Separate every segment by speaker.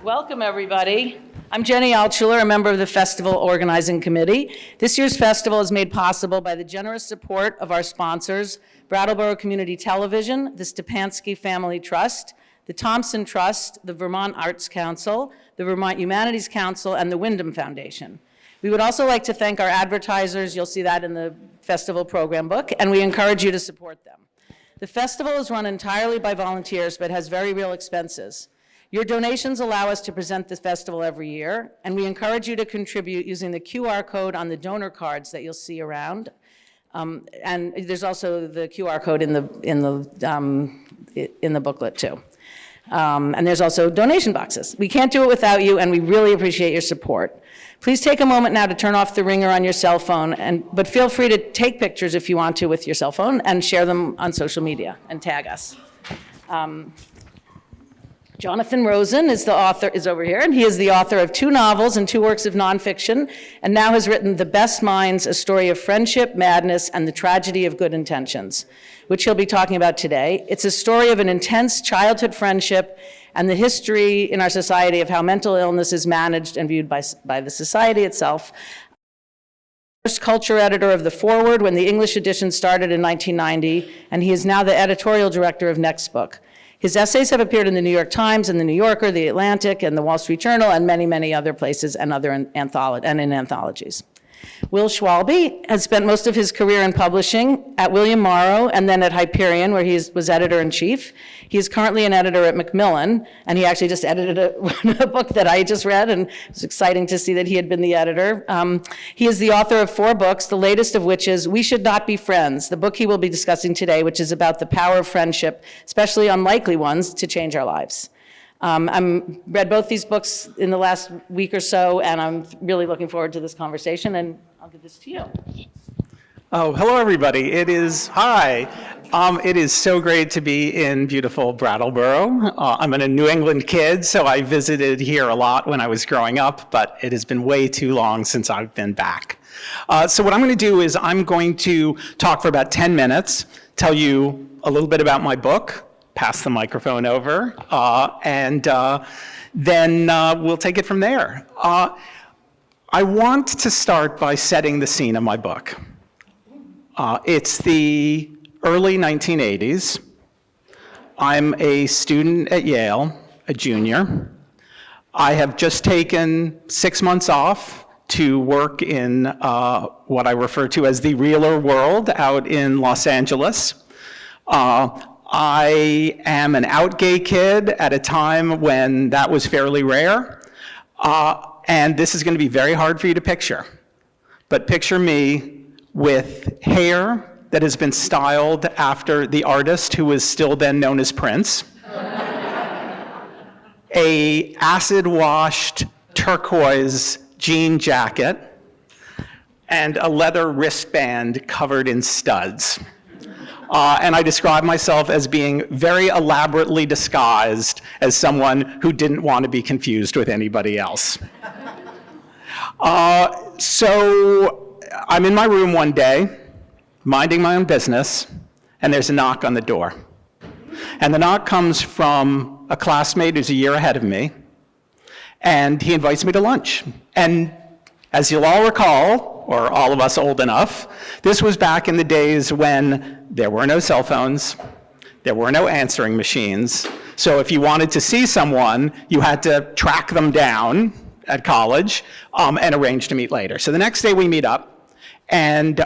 Speaker 1: Welcome, everybody. I'm Jenny Altschuler, a member of the Festival Organizing Committee. This year's festival is made possible by the generous support of our sponsors, Brattleboro Community Television, the Stepansky Family Trust, the Thompson Trust, the Vermont Arts Council, the Vermont Humanities Council, and the Wyndham Foundation. We would also like to thank our advertisers. You'll see that in the festival program book, and we encourage you to support them. The festival is run entirely by volunteers, but has very real expenses. Your donations allow us to present this festival every year, and we encourage you to contribute using the QR code on the donor cards that you'll see around. And there's also the QR code in the booklet too. And there's also donation boxes. We can't do it without you, and we really appreciate your support. Please take a moment now to turn off the ringer on your cell phone, but feel free to take pictures if you want to with your cell phone and share them on social media and tag us. Jonathan Rosen is over here, and he is the author of 2 novels and 2 works of nonfiction, and now has written The Best Minds, a story of friendship, madness, and the tragedy of good intentions, which he'll be talking about today. It's a story of an intense childhood friendship and the history in our society of how mental illness is managed and viewed by the society itself. First culture editor of The Forward when the English edition started in 1990, and he is now the editorial director of Next Book. His essays have appeared in the New York Times and the New Yorker, the Atlantic, and the Wall Street Journal, and many, many other places and in anthologies. Will Schwalbe has spent most of his career in publishing at William Morrow and then at Hyperion, where he was editor-in-chief. He is currently an editor at Macmillan, and he actually just edited a book that I just read, and it was exciting to see that he had been the editor. He is the author of 4 books, the latest of which is We Should Not Be Friends, the book he will be discussing today, which is about the power of friendship, especially unlikely ones, to change our lives. I've read both these books in the last week or so, and I'm really looking forward to this conversation, and I'll give this to you.
Speaker 2: Oh, hello, everybody. It is so great to be in beautiful Brattleboro. I'm a New England kid, so I visited here a lot when I was growing up, but it has been way too long since I've been back. So what I'm going to do is I'm going to talk for about 10 minutes, tell you a little bit about my book, pass the microphone over, and then we'll take it from there. I want to start by setting the scene of my book. It's the early 1980s. I'm a student at Yale, a junior. I have just taken 6 months off to work in what I refer to as the realer world out in Los Angeles. I am an out gay kid at a time when that was fairly rare. And this is going to be very hard for you to picture. But picture me with hair that has been styled after the artist who was still then known as Prince, a acid-washed turquoise jean jacket, and a leather wristband covered in studs. And I describe myself as being very elaborately disguised as someone who didn't want to be confused with anybody else. So I'm in my room one day, minding my own business, and there's a knock on the door. And the knock comes from a classmate who's a year ahead of me, and he invites me to lunch. And as you'll all recall, or all of us old enough, this was back in the days when there were no cell phones, there were no answering machines. So if you wanted to see someone, you had to track them down at college and arrange to meet later. So the next day we meet up, and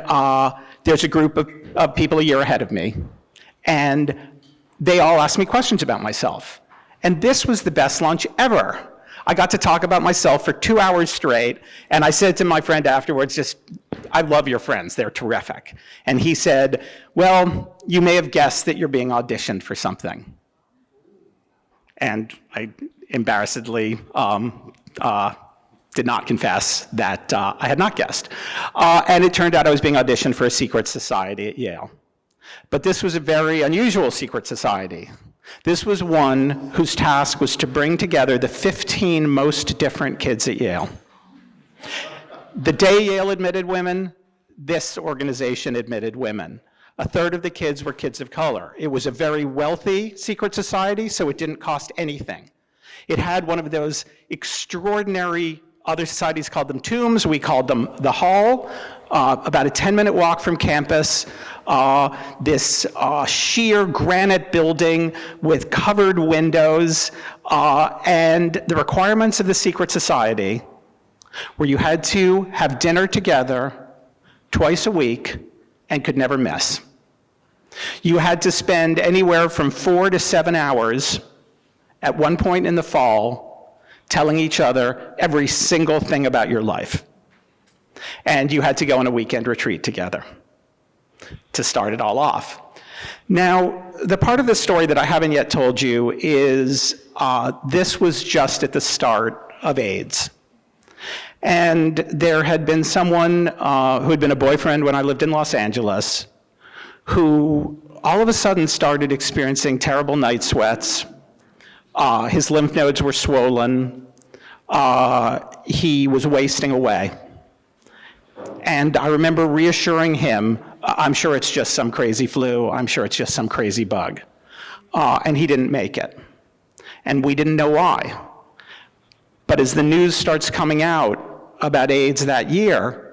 Speaker 2: there's a group of people a year ahead of me, and they all asked me questions about myself. And this was the best lunch ever. I got to talk about myself for 2 hours straight, and I said to my friend afterwards, I love your friends, they're terrific. And he said, well, you may have guessed that you're being auditioned for something. And I embarrassedly did not confess that I had not guessed. And it turned out I was being auditioned for a secret society at Yale. But this was a very unusual secret society. This was one whose task was to bring together the 15 most different kids at Yale. The day Yale admitted women, this organization admitted women. A third of the kids were kids of color. It was a very wealthy secret society, so it didn't cost anything. It had one of those extraordinary, other societies called them tombs, we called them the hall, about a 10-minute walk from campus, this sheer granite building with covered windows, and the requirements of the secret society where you had to have dinner together twice a week and could never miss. You had to spend anywhere from 4 to 7 hours at one point in the fall telling each other every single thing about your life. And you had to go on a weekend retreat together to start it all off. Now, the part of the story that I haven't yet told you is this was just at the start of AIDS. And there had been someone who had been a boyfriend when I lived in Los Angeles who all of a sudden started experiencing terrible night sweats. His lymph nodes were swollen. He was wasting away. And I remember reassuring him, I'm sure it's just some crazy flu, I'm sure it's just some crazy bug. And he didn't make it. And we didn't know why. But as the news starts coming out about AIDS that year,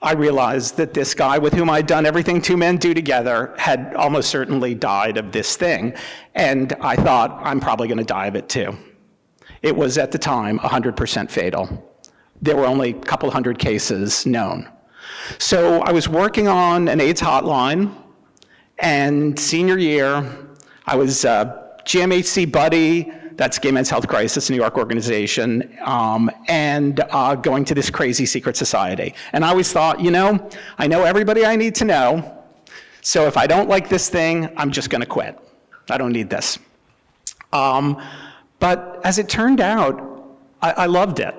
Speaker 2: I realized that this guy with whom I'd done everything two men do together had almost certainly died of this thing. And I thought, I'm probably going to die of it too. It was at the time 100% fatal. There were only a couple hundred cases known. So I was working on an AIDS hotline, and senior year, I was GMHC buddy, that's Gay Men's Health Crisis, New York organization, and going to this crazy secret society. And I always thought, you know, I know everybody I need to know, so if I don't like this thing, I'm just gonna quit. I don't need this. But as it turned out, I loved it.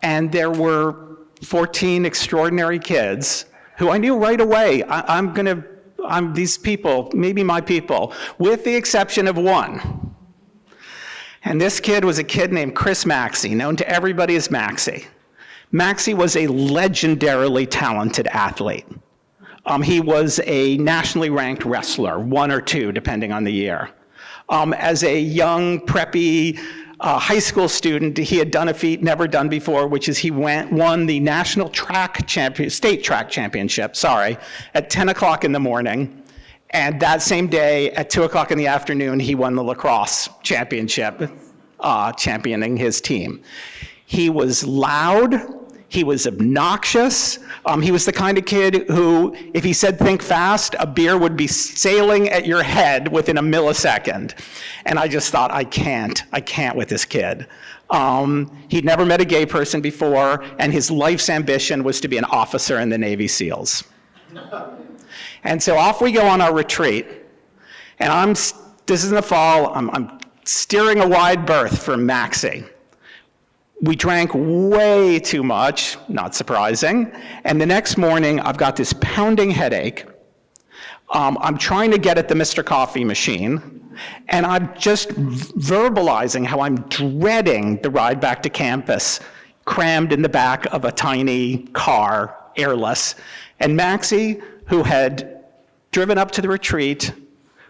Speaker 2: And there were 14 extraordinary kids who I knew right away, I'm these people, maybe my people, with the exception of one. And this kid was a kid named Chris Maxey, known to everybody as Maxey. Maxey was a legendarily talented athlete. He was a nationally ranked wrestler, 1 or 2, depending on the year. As a young, preppy high school student, he had done a feat never done before, which is he won the national state track championship, at 10 o'clock in the morning. And that same day, at 2 o'clock in the afternoon, he won the lacrosse championship, championing his team. He was loud, he was obnoxious, he was the kind of kid who, if he said think fast, a beer would be sailing at your head within a millisecond. And I just thought, I can't with this kid. He'd never met a gay person before, and his life's ambition was to be an officer in the Navy SEALs. And so off we go on our retreat, and this is in the fall, I'm steering a wide berth for Maxey. We drank way too much, not surprising, and the next morning I've got this pounding headache. I'm trying to get at the Mr. Coffee machine, and I'm just verbalizing how I'm dreading the ride back to campus, crammed in the back of a tiny car, airless. And Maxey, who had driven up to the retreat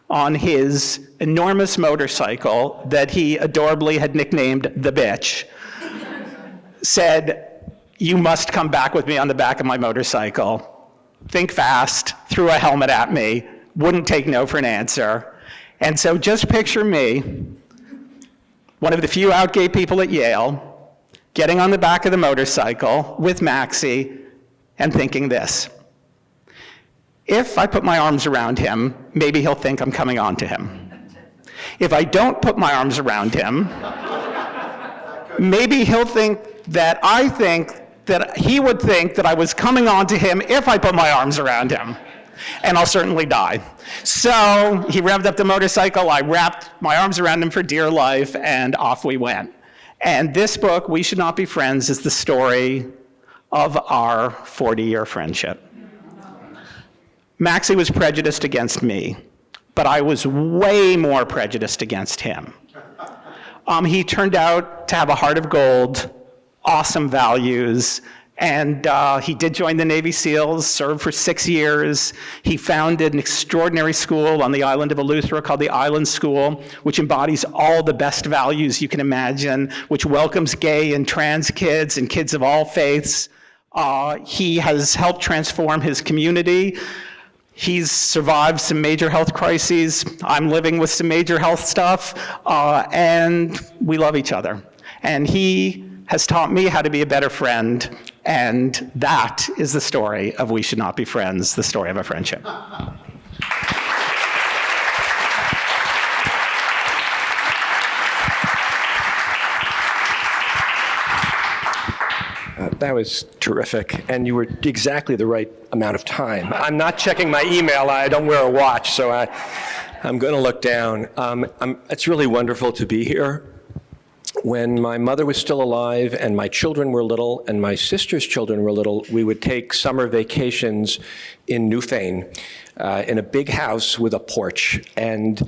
Speaker 2: on his enormous motorcycle that he adorably had nicknamed the bitch, said, you must come back with me on the back of my motorcycle. Think fast, threw a helmet at me, wouldn't take no for an answer. And so just picture me, one of the few out gay people at Yale, getting on the back of the motorcycle with Maxey and thinking this: if I put my arms around him, maybe he'll think I'm coming on to him. If I don't put my arms around him, maybe he'll think that he would think that I was coming on to him if I put my arms around him, and I'll certainly die. So he revved up the motorcycle, I wrapped my arms around him for dear life, and off we went. And this book, We Should Not Be Friends, is the story of our 40-year friendship. Maxey was prejudiced against me, but I was way more prejudiced against him. He turned out to have a heart of gold, awesome values, And he did join the Navy SEALs, served for 6 years. He founded an extraordinary school on the island of Eleuthera called the Island School, which embodies all the best values you can imagine, which welcomes gay and trans kids and kids of all faiths. He has helped transform his community. He's survived some major health crises. I'm living with some major health stuff, and we love each other. And he has taught me how to be a better friend, and that is the story of We Should Not Be Friends, the story of a friendship.
Speaker 3: That was terrific, and you were exactly the right amount of time. I'm not checking my email. I don't wear a watch, so I'm going to look down. It's really wonderful to be here. When my mother was still alive and my children were little and my sister's children were little, we would take summer vacations in Newfane in a big house with a porch. And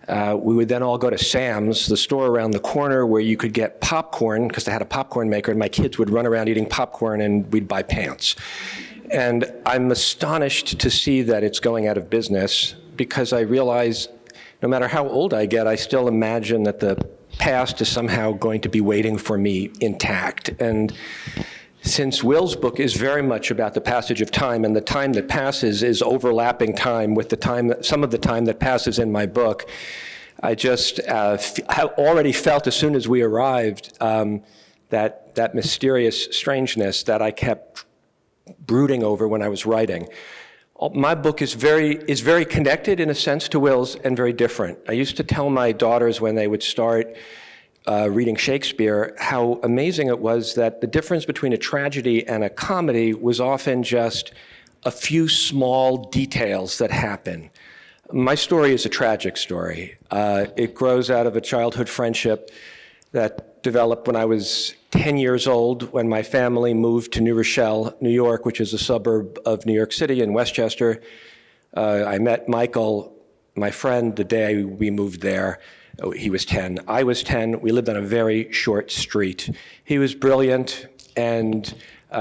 Speaker 3: we would then all go to Sam's, the store around the corner where you could get popcorn, because they had a popcorn maker, and my kids would run around eating popcorn and we'd buy pants. And I'm astonished to see that it's going out of business, because I realize no matter how old I get, I still imagine that the past is somehow going to be waiting for me intact. And since Will's book is very much about the passage of time, and the time that passes is overlapping time with the time, some of the time that passes in my book, I just have already felt as soon as we arrived that mysterious strangeness that I kept brooding over when I was writing. My book is very connected in a sense to Will's and very different. I used to tell my daughters when they would start reading Shakespeare how amazing it was that the difference between a tragedy and a comedy was often just a few small details that happen. My story is a tragic story. It grows out of a childhood friendship that developed when I was 10 years old, when my family moved to New Rochelle, New York, which is a suburb of New York City in Westchester. I met Michael, my friend, the day we moved there. He was 10. I was 10. We lived on a very short street. He was brilliant, and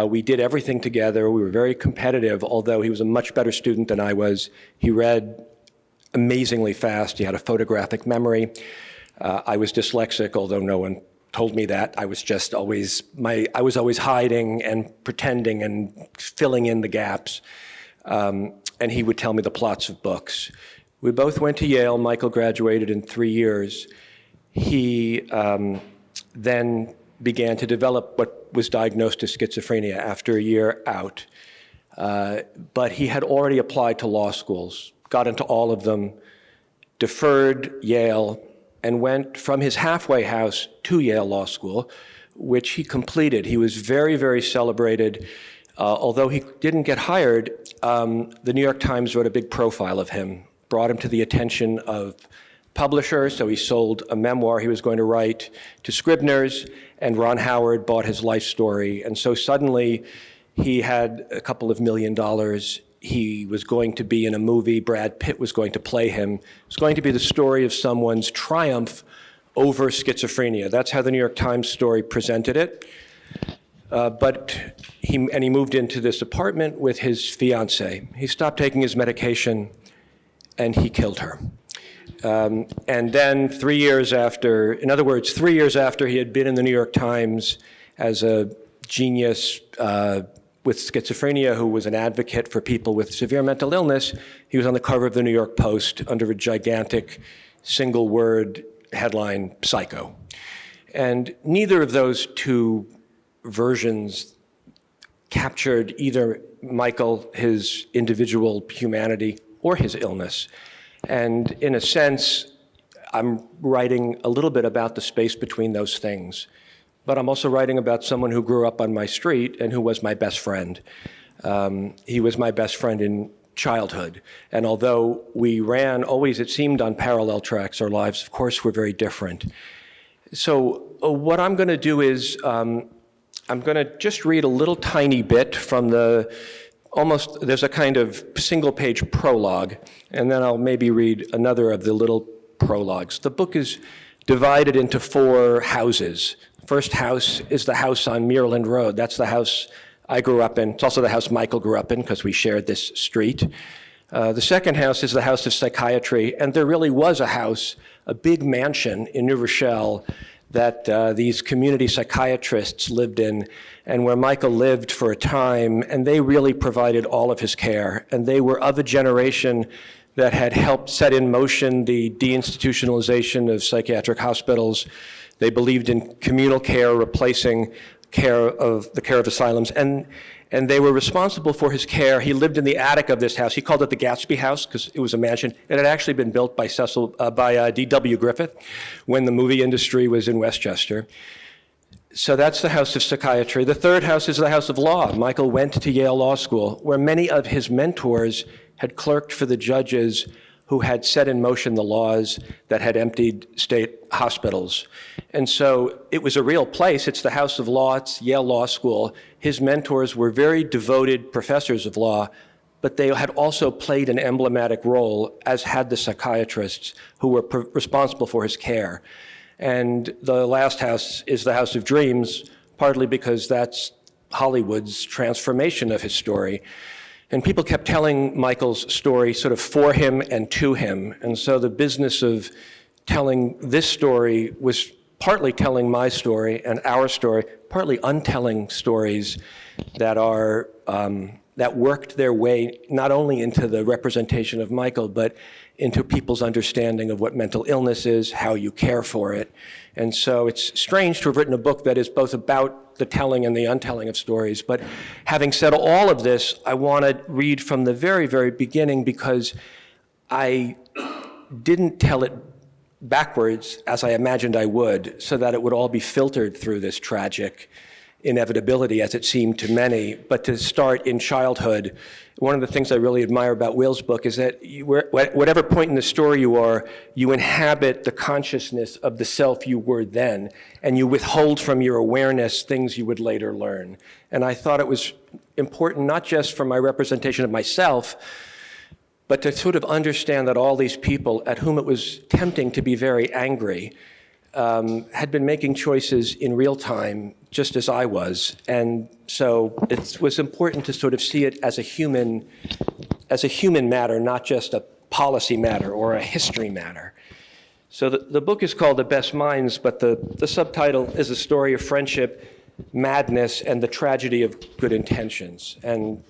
Speaker 3: we did everything together. We were very competitive, although he was a much better student than I was. He read amazingly fast. He had a photographic memory. I was dyslexic, although no one told me that. I was just always, I was always hiding and pretending and filling in the gaps. And he would tell me the plots of books. We both went to Yale. Michael graduated in 3 years. He then began to develop what was diagnosed as schizophrenia after a year out. But he had already applied to law schools, got into all of them, deferred Yale, and went from his halfway house to Yale Law School, which he completed. He was very, very celebrated. Although he didn't get hired, the New York Times wrote a big profile of him, brought him to the attention of publishers, so he sold a memoir he was going to write to Scribner's, and Ron Howard bought his life story. And so suddenly he had a couple of $1 million. He was going to be in a movie. Brad Pitt was going to play him. It was going to be the story of someone's triumph over schizophrenia. That's how the New York Times story presented it. But he moved into this apartment with his fiancée. He stopped taking his medication, and he killed her. And then 3 years after, in other words, 3 years after he had been in the New York Times as a genius with schizophrenia who was an advocate for people with severe mental illness, he was on the cover of the New York Post under a gigantic single-word headline, Psycho. And neither of those two versions captured either Michael, his individual humanity, or his illness. And in a sense, I'm writing a little bit about the space between those things. But I'm also writing about someone who grew up on my street and who was my best friend. He was my best friend in childhood. And although we ran always, it seemed, on parallel tracks, our lives, of course, were very different. So what I'm going to do is I'm going to just read a little tiny bit from there's a kind of single-page prologue, and then I'll maybe read another of the little prologues. The book is divided into 4 houses. First house is the house on Muirland Road. That's the house I grew up in. It's also the house Michael grew up in because we shared this street. The second house is the House of Psychiatry, and there really was a house, a big mansion in New Rochelle that these community psychiatrists lived in, and where Michael lived for a time, and they really provided all of his care. And they were of a generation that had helped set in motion the deinstitutionalization of psychiatric hospitals. They believed in communal care replacing the care of asylums, and they were responsible for his care. He lived in the attic of this house. He called it the Gatsby House because it was a mansion. It had actually been built by D.W. Griffith when the movie industry was in Westchester. So that's the House of Psychiatry. The third house is the House of Law. Michael went to Yale Law School, where many of his mentors had clerked for the judges who had set in motion the laws that had emptied state hospitals. And so it was a real place. It's the House of Law, it's Yale Law School. His mentors were very devoted professors of law, but they had also played an emblematic role, as had the psychiatrists who were responsible for his care. And the last house is the House of Dreams, partly because that's Hollywood's transformation of his story. And people kept telling Michael's story sort of for him and to him. And so the business of telling this story was partly telling my story and our story, partly untelling stories that are that worked their way not only into the representation of Michael, but into people's understanding of what mental illness is, how you care for it. And so it's strange to have written a book that is both about the telling and the untelling of stories. But having said all of this, I want to read from the very, very beginning because I didn't tell it backwards as I imagined I would, so that it would all be filtered through this tragic inevitability, as it seemed to many. But to start in childhood, one of the things I really admire about Will's book is that whatever point in the story you are, you inhabit the consciousness of the self you were then, and you withhold from your awareness things you would later learn. And I thought it was important, not just for my representation of myself, but to sort of understand that all these people at whom it was tempting to be very angry had been making choices in real time, just as I was. And so it was important to sort of see it as a human matter, not just a policy matter or a history matter. So the book is called The Best Minds, but the subtitle is a story of friendship, madness, and the tragedy of good intentions. And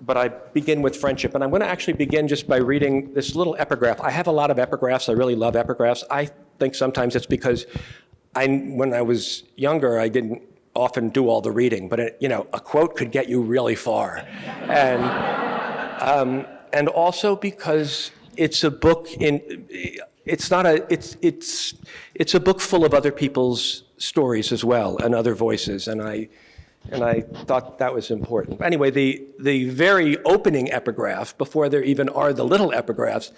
Speaker 3: but I begin with friendship, and I'm going to actually begin just by reading this little epigraph. I have a lot of epigraphs. I really love epigraphs. I think sometimes it's because when I was younger, I didn't often do all the reading, but a quote could get you really far, and also because it's a book it's a book full of other people's stories as well and other voices, and I thought that was important. Anyway, the very opening epigraph, before there even are the little epigraphs,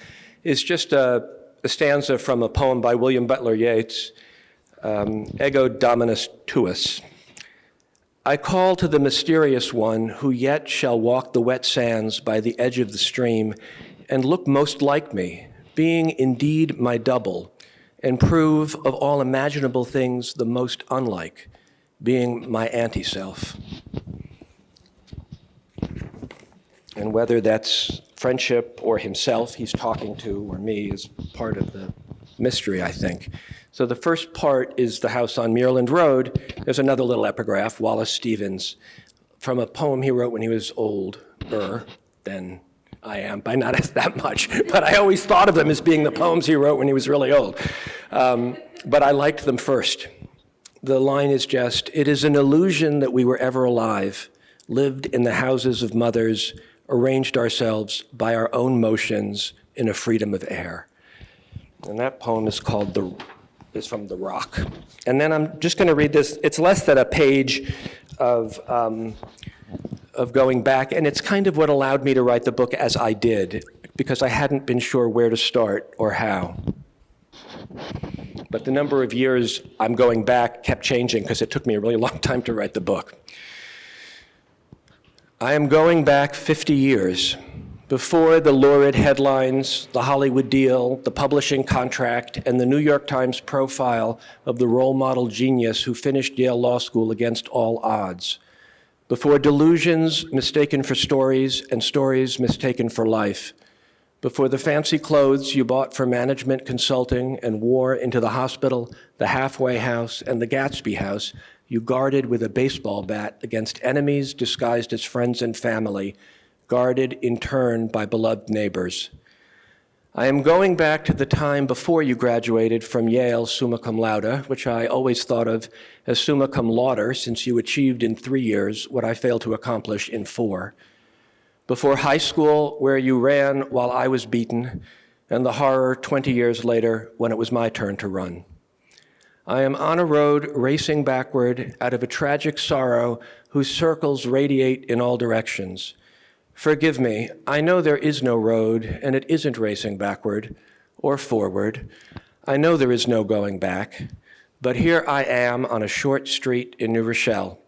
Speaker 3: is just a stanza from a poem by William Butler Yeats, Ego Dominus Tuus. I call to the mysterious one who yet shall walk the wet sands by the edge of the stream and look most like me, being indeed my double, and prove of all imaginable things the most unlike, being my anti-self. And whether that's friendship or himself he's talking to or me is part of the mystery, I think. So the first part is the house on Muirland Road. There's another little epigraph, Wallace Stevens, from a poem he wrote when he was older than I am, by not that much, but I always thought of them as being the poems he wrote when he was really old. But I liked them first. The line is just, it is an illusion that we were ever alive, lived in the houses of mothers, arranged ourselves by our own motions in a freedom of air. And that poem is is from The Rock. And then I'm just going to read this. It's less than a page of going back, and it's kind of what allowed me to write the book as I did, because I hadn't been sure where to start or how. But the number of years I'm going back kept changing because it took me a really long time to write the book. I am going back 50 years, Before the lurid headlines, the Hollywood deal, the publishing contract, and the New York Times profile of the role model genius who finished Yale Law School against all odds. Before delusions mistaken for stories and stories mistaken for life. Before the fancy clothes you bought for management consulting and wore into the hospital, the halfway house, and the Gatsby house, you guarded with a baseball bat against enemies disguised as friends and family, guarded in turn by beloved neighbors. I am going back to the time before you graduated from Yale summa cum laude, which I always thought of as summa cum laude, since you achieved in 3 years what I failed to accomplish in 4. Before high school, where you ran while I was beaten, and the horror 20 years later when it was my turn to run. I am on a road racing backward out of a tragic sorrow whose circles radiate in all directions. Forgive me, I know there is no road, and it isn't racing backward or forward. I know there is no going back, but here I am on a short street in New Rochelle.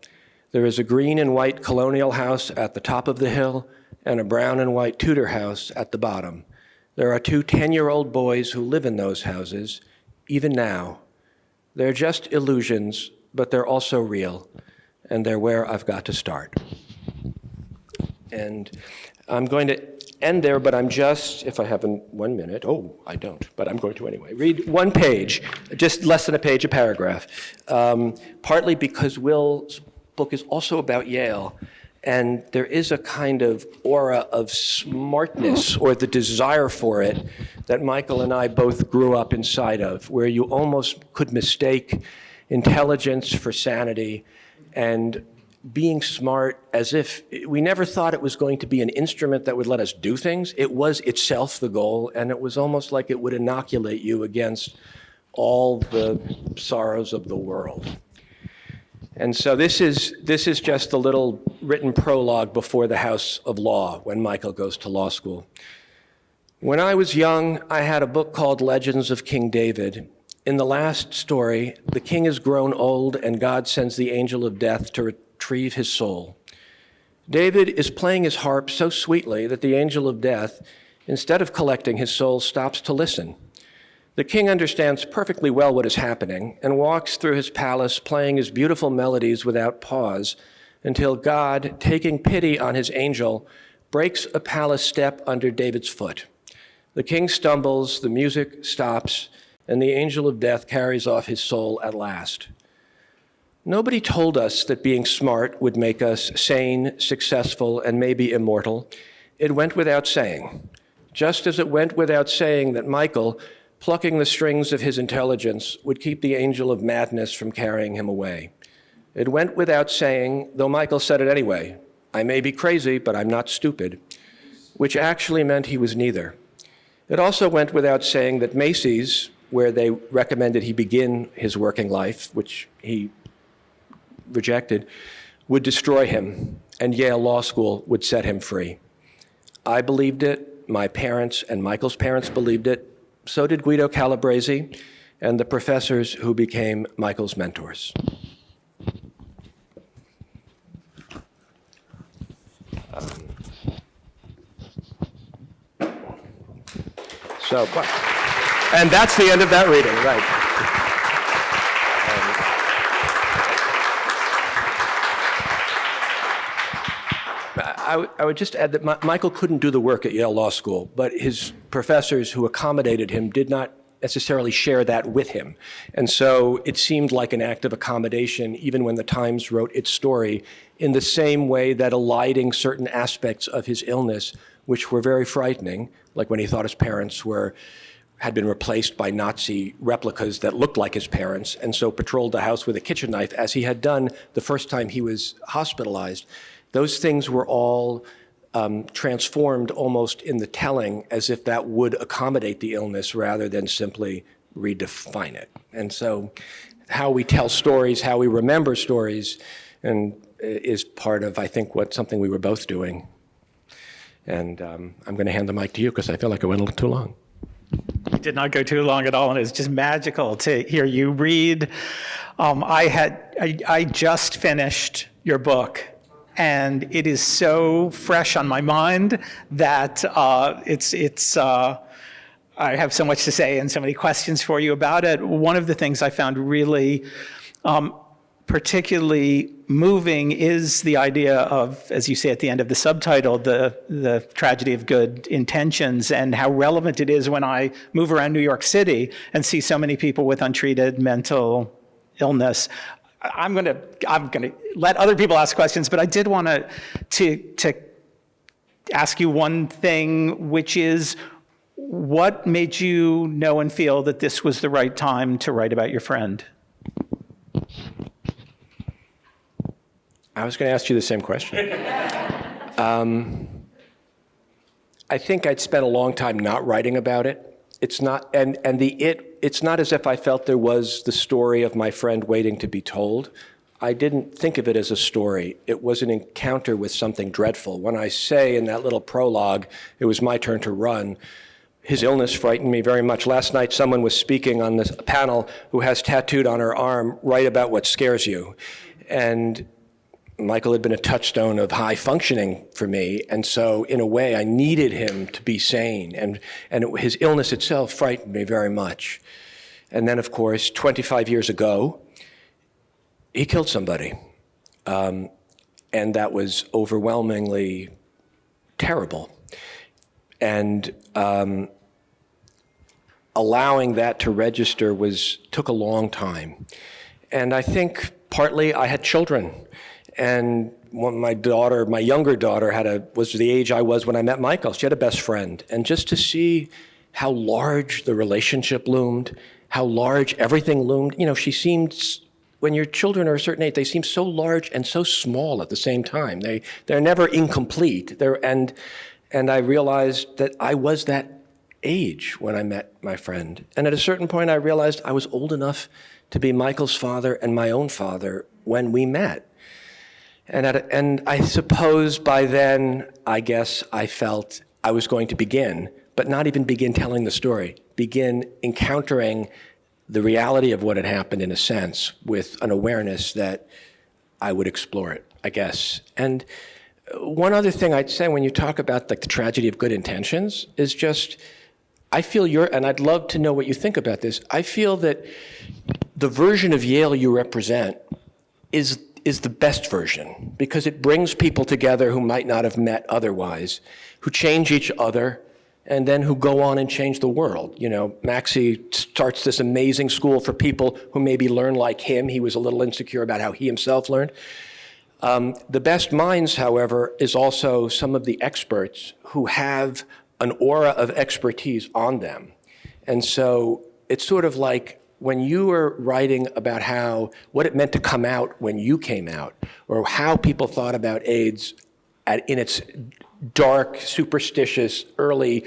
Speaker 3: There is a green and white colonial house at the top of the hill and a brown and white Tudor house at the bottom. There are 2 10-year-old boys who live in those houses, even now. They're just illusions, but they're also real, and they're where I've got to start. And I'm going to end there, but I'm just, if I have 1 minute, I don't, but I'm going to anyway. Read 1 page, just less than a page, a paragraph, partly because Will's book is also about Yale, and there is a kind of aura of smartness, or the desire for it, that Michael and I both grew up inside of, where you almost could mistake intelligence for sanity, and being smart as if we never thought it was going to be an instrument that would let us do things. It was itself the goal, and it was almost like it would inoculate you against all the sorrows of the world. And so this is just a little written prologue before the House of Law when Michael goes to law school. When I was young, I had a book called Legends of King David. In the last story, the king is grown old and God sends the angel of death to retrieve his soul. David is playing his harp so sweetly that the angel of death, instead of collecting his soul, stops to listen. The king understands perfectly well what is happening and walks through his palace playing his beautiful melodies without pause until God, taking pity on his angel, breaks a palace step under David's foot. The king stumbles, the music stops, and the angel of death carries off his soul at last. Nobody told us that being smart would make us sane, successful, and maybe immortal. It went without saying. Just as it went without saying that Michael, plucking the strings of his intelligence, would keep the angel of madness from carrying him away. It went without saying, though Michael said it anyway, I may be crazy, but I'm not stupid, which actually meant he was neither. It also went without saying that Macy's, where they recommended he begin his working life, which he rejected, would destroy him, and Yale Law School would set him free. I believed it, my parents and Michael's parents believed it, so did Guido Calabresi and the professors who became Michael's mentors. And that's the end of that reading, right. I would just add that Michael couldn't do the work at Yale Law School, but his professors who accommodated him did not necessarily share that with him. And so it seemed like an act of accommodation, even when the Times wrote its story, in the same way that eliding certain aspects of his illness, which were very frightening, like when he thought his parents had been replaced by Nazi replicas that looked like his parents, and so patrolled the house with a kitchen knife, as he had done the first time he was hospitalized. Those things were all transformed almost in the telling, as if that would accommodate the illness rather than simply redefine it. And so how we tell stories, how we remember stories, and is part of, I think, something we were both doing. And I'm going to hand the mic to you because I feel like I went a little too long.
Speaker 2: You did not go too long at all, and it's just magical to hear you read. I just finished your book, and it is so fresh on my mind that I have so much to say and so many questions for you about it. One of the things I found really particularly moving is the idea of, as you say at the end of the subtitle, the tragedy of good intentions, and how relevant it is when I move around New York City and see so many people with untreated mental illness. I'm gonna let other people ask questions, but I did want to ask you one thing, which is, what made you know and feel that this was the right time to write about your friend?
Speaker 3: I was going to ask you the same question. I think I'd spent a long time not writing about it. It's not, it's not as if I felt there was the story of my friend waiting to be told. I didn't think of it as a story. It was an encounter with something dreadful. When I say in that little prologue, it was my turn to run, his illness frightened me very much. Last night, someone was speaking on this panel who has tattooed on her arm, "Write about what scares you." And Michael had been a touchstone of high functioning for me, and so in a way I needed him to be sane, and his illness itself frightened me very much. And then, of course, 25 years ago, he killed somebody, and that was overwhelmingly terrible. And allowing that to register took a long time. And I think partly I had children. And when my younger daughter was the age I was when I met Michael. She had a best friend. And just to see how large the relationship loomed, how large everything loomed. She seemed, when your children are a certain age, they seem so large and so small at the same time. They're never incomplete. And I realized that I was that age when I met my friend. And at a certain point, I realized I was old enough to be Michael's father and my own father when we met. And I suppose by then, I guess I felt I was going to begin, but not even begin telling the story, begin encountering the reality of what had happened in a sense with an awareness that I would explore it, I guess. And one other thing I'd say when you talk about the tragedy of good intentions is just, I feel and I'd love to know what you think about this, I feel that the version of Yale you represent is the best version, because it brings people together who might not have met otherwise, who change each other, and then who go on and change the world. Maxey starts this amazing school for people who maybe learn like him. He was a little insecure about how he himself learned. The best minds, however, is also some of the experts who have an aura of expertise on them. And so it's sort of like when you were writing about what it meant to come out when you came out, or how people thought about AIDS in its dark, superstitious, early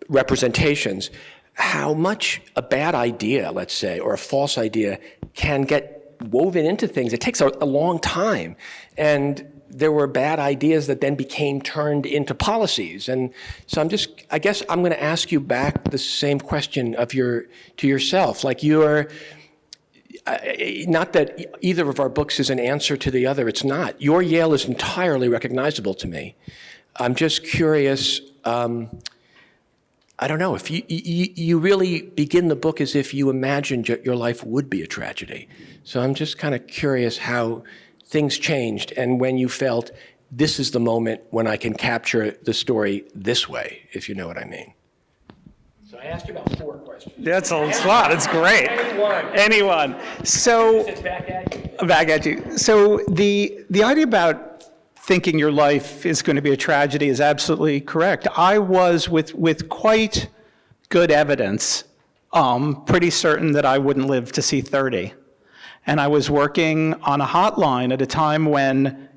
Speaker 3: representations, how much a bad idea, let's say, or a false idea can get woven into things. It takes a long time. And there were bad ideas that then became turned into policies. And so I guess I'm going to ask you back the same question to yourself. Like not that either of our books is an answer to the other. It's not. Your Yale is entirely recognizable to me. I'm just curious, I don't know, if you really begin the book as if you imagined your life would be a tragedy. So I'm just kind of curious how things changed, and when you felt, this is the moment when I can capture the story this way, if you know what I mean. So I asked you about 4 questions.
Speaker 2: That's a lot. It's great. Anyone. So
Speaker 3: it's back at you.
Speaker 2: Back at you. So the idea about thinking your life is going to be a tragedy is absolutely correct. I was, with quite good evidence, pretty certain that I wouldn't live to see 30. And I was working on a hotline at a time when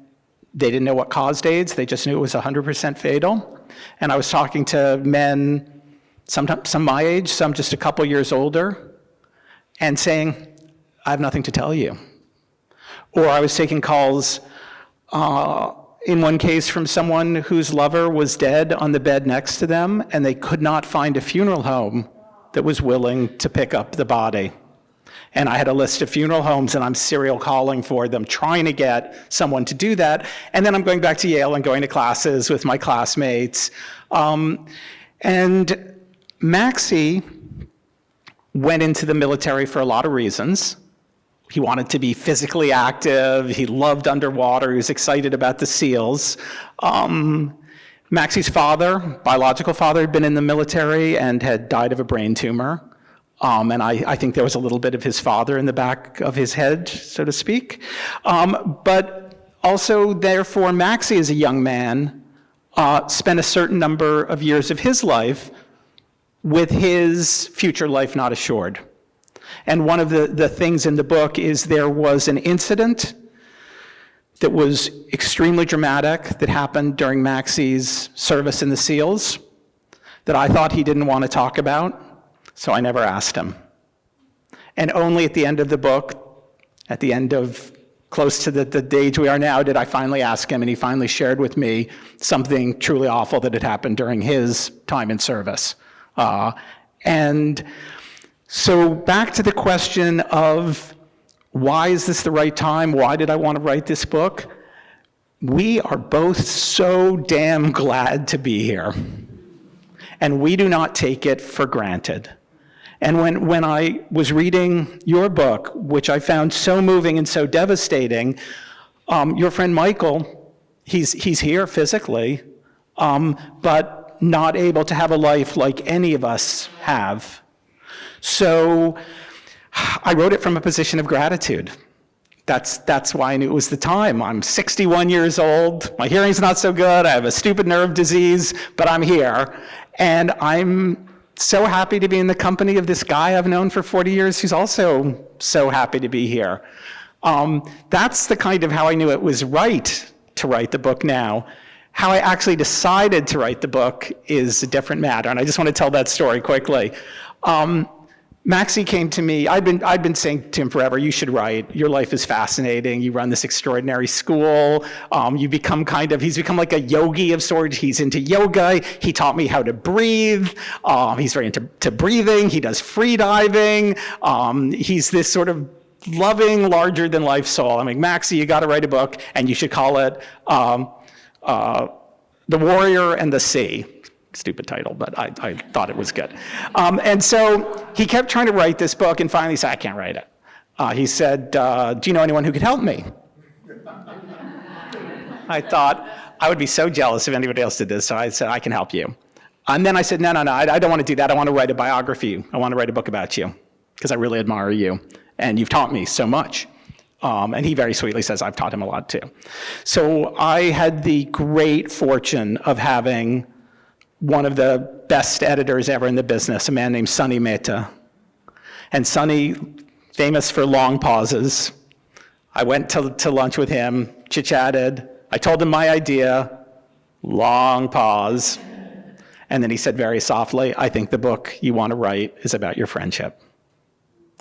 Speaker 2: they didn't know what caused AIDS. They just knew it was 100% fatal. And I was talking to men, some my age, some just a couple years older, and saying, I have nothing to tell you. Or I was taking calls, in one case from someone whose lover was dead on the bed next to them, and they could not find a funeral home that was willing to pick up the body. And I had a list of funeral homes, and I'm serial calling for them, trying to get someone to do that. And then I'm going back to Yale and going to classes with my classmates. And Maxey went into the military for a lot of reasons. He wanted to be physically active. He loved underwater. He was excited about the SEALs. Maxey's father, biological father, had been in the military and had died of a brain tumor. And I think there was a little bit of his father in the back of his head, so to speak. But also, therefore, Maxey, as a young man, spent a certain number of years of his life with his future life not assured. And one of the things in the book is there was an incident that was extremely dramatic that happened during Maxey's service in the SEALs that I thought he didn't want to talk about. So I never asked him. And only at the end of the book, at the end of close to the age we are now, did I finally ask him, and he finally shared with me something truly awful that had happened during his time in service. And so back to the question of why is this the right time? Why did I want to write this book? We are both so damn glad to be here. And we do not take it for granted. And when I was reading your book, which I found so moving and so devastating, your friend Michael, he's here physically, but not able to have a life like any of us have. So I wrote it from a position of gratitude. That's why I knew it was the time. I'm 61 years old, my hearing's not so good, I have a stupid nerve disease, but I'm here. And I'm so happy to be in the company of this guy I've known for 40 years who's also so happy to be here. That's the kind of how I knew it was right to write the book now. How I actually decided to write the book is a different matter, and I just want to tell that story quickly. Maxey came to me, I'd been saying to him forever, you should write, your life is fascinating, you run this extraordinary school, he's become like a yogi of sorts, he's into yoga, he taught me how to breathe, he's very into breathing, he does free diving, he's this sort of loving, larger than life soul. I'm like, Maxey, you gotta write a book, and you should call it The Warrior and the Sea. Stupid title, but I thought it was good. And so he kept trying to write this book, and finally he said, I can't write it. He said, do you know anyone who could help me? I thought, I would be so jealous if anybody else did this, so I said, I can help you. And then I said, no, I don't want to do that. I want to write a biography. I want to write a book about you, because I really admire you, and you've taught me so much. And he very sweetly says, I've taught him a lot too. So I had the great fortune of having one of the best editors ever in the business, a man named Sunny Mehta. And Sunny, famous for long pauses. I went to lunch with him, chit-chatted. I told him my idea, long pause. And then he said very softly, I think the book you want to write is about your friendship.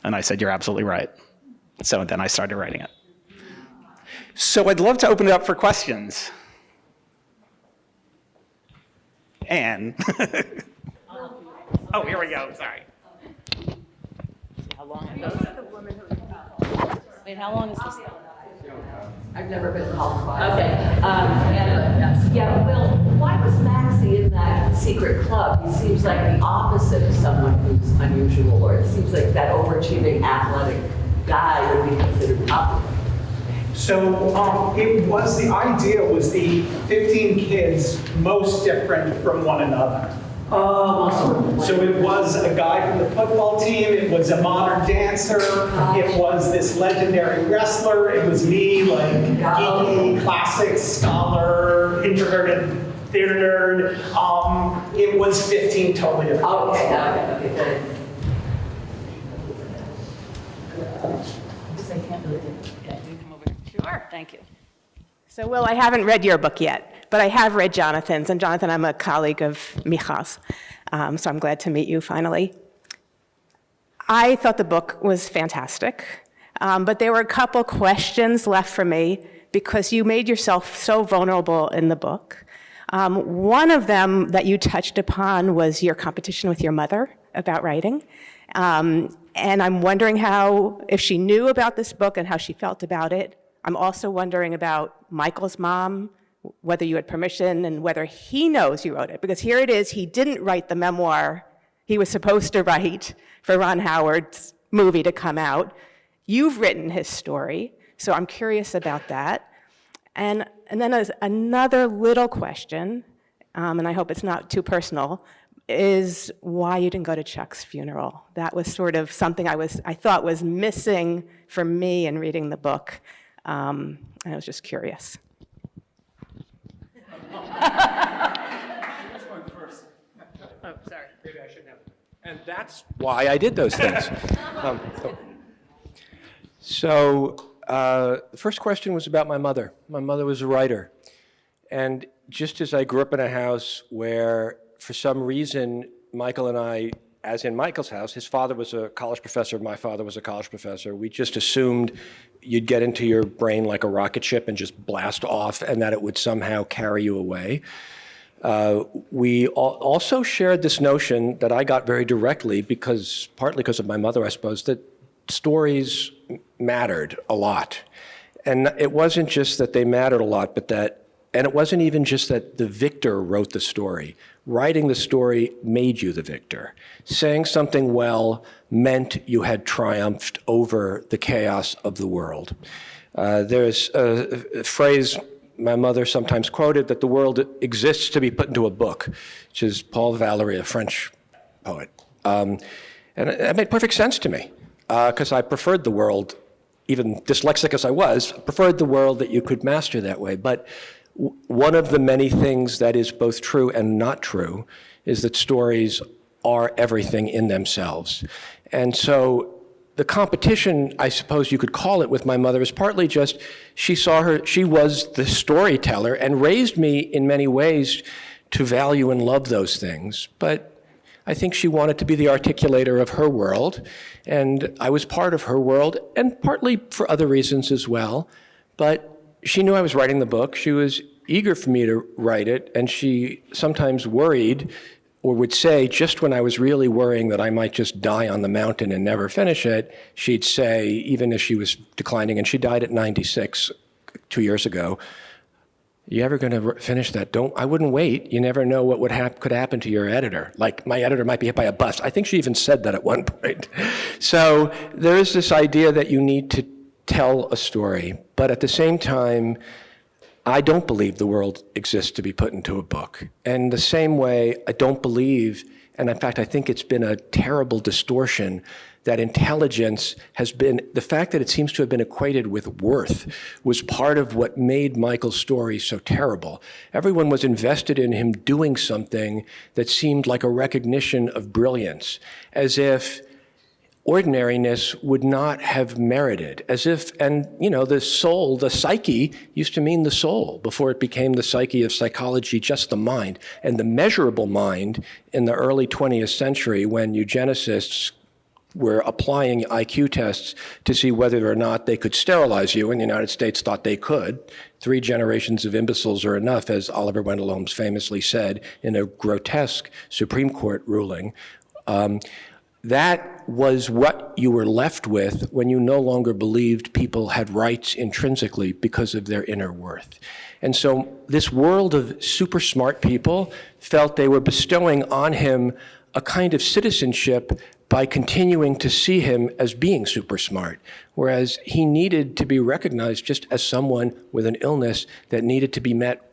Speaker 2: And I said, you're absolutely right. So then I started writing it. So I'd love to open it up for questions. Anne. Oh, here we go, sorry.
Speaker 1: How long it goes? Wait, how long is this?
Speaker 4: I've never been qualified.
Speaker 1: Okay.
Speaker 4: Yeah, Will, why was Maxey in that secret club? He seems like the opposite of someone who's unusual, or it seems like that overachieving athletic guy would be considered popular.
Speaker 2: So the idea was the 15 kids most different from one another. So it was a guy from the football team, it was a modern dancer, it was this legendary wrestler, it was me, like geeky, classics scholar, introverted theater nerd. It was 15 totally different.
Speaker 4: Okay, thanks.
Speaker 1: Sure, thank you.
Speaker 5: So, Will, I haven't read your book yet, but I have read Jonathan's. And Jonathan, I'm a colleague of Micha's, so I'm glad to meet you finally. I thought the book was fantastic, but there were a couple questions left for me because you made yourself so vulnerable in the book. One of them that you touched upon was your competition with your mother. about writing. And I'm wondering if she knew about this book and how she felt about it. I'm also wondering about Michael's mom, whether you had permission and whether he knows you wrote it. Because here it is, he didn't write the memoir he was supposed to write for Ron Howard's movie to come out. You've written his story, so I'm curious about that. And then there's another little question, and I hope it's not too personal, is why you didn't go to Chuck's funeral. That was sort of something I thought was missing for me in reading the book, and I was just curious.
Speaker 1: Oh, sorry.
Speaker 3: Maybe I shouldn't have. And that's why I did those things. The first question was about my mother. My mother was a writer. And just as I grew up in a house where, for some reason, Michael and I, as in Michael's house, his father was a college professor, my father was a college professor, we just assumed you'd get into your brain like a rocket ship and just blast off, and that it would somehow carry you away. We also shared this notion that I got very directly, partly because of my mother, I suppose, that stories mattered a lot. And it wasn't just that they mattered a lot, and it wasn't even just that the victor wrote the story. Writing the story made you the victor. Saying something well meant you had triumphed over the chaos of the world. There's a phrase my mother sometimes quoted, that the world exists to be put into a book, which is Paul Valéry, a French poet. And it made perfect sense to me, because I preferred the world, even dyslexic as I was, preferred the world that you could master that way. But one of the many things that is both true and not true is that stories are everything in themselves. And so the competition, I suppose you could call it, with my mother is partly just she was the storyteller and raised me in many ways to value and love those things. But I think she wanted to be the articulator of her world, and I was part of her world, and partly for other reasons as well. But she knew I was writing the book. She was eager for me to write it, and she sometimes worried, or would say, just when I was really worrying that I might just die on the mountain and never finish it, she'd say, even as she was declining, and she died at 96 2 years ago, "You ever going to finish that? I wouldn't wait. You never know what could happen to your editor. Like, my editor might be hit by a bus." I think she even said that at one point. So there is this idea that you need to tell a story, but at the same time, I don't believe the world exists to be put into a book. And the same way, I don't believe, and in fact, I think it's been a terrible distortion, that intelligence has been, the fact that it seems to have been equated with worth was part of what made Michael's story so terrible. Everyone was invested in him doing something that seemed like a recognition of brilliance, as if ordinariness would not have merited, as if, and the soul, the psyche, used to mean the soul before it became the psyche of psychology, just the mind. And the measurable mind in the early 20th century, when eugenicists were applying IQ tests to see whether or not they could sterilize you, and the United States thought they could. 3 generations of imbeciles are enough, as Oliver Wendell Holmes famously said in a grotesque Supreme Court ruling. That was what you were left with when you no longer believed people had rights intrinsically because of their inner worth. And so this world of super smart people felt they were bestowing on him a kind of citizenship by continuing to see him as being super smart, whereas he needed to be recognized just as someone with an illness that needed to be met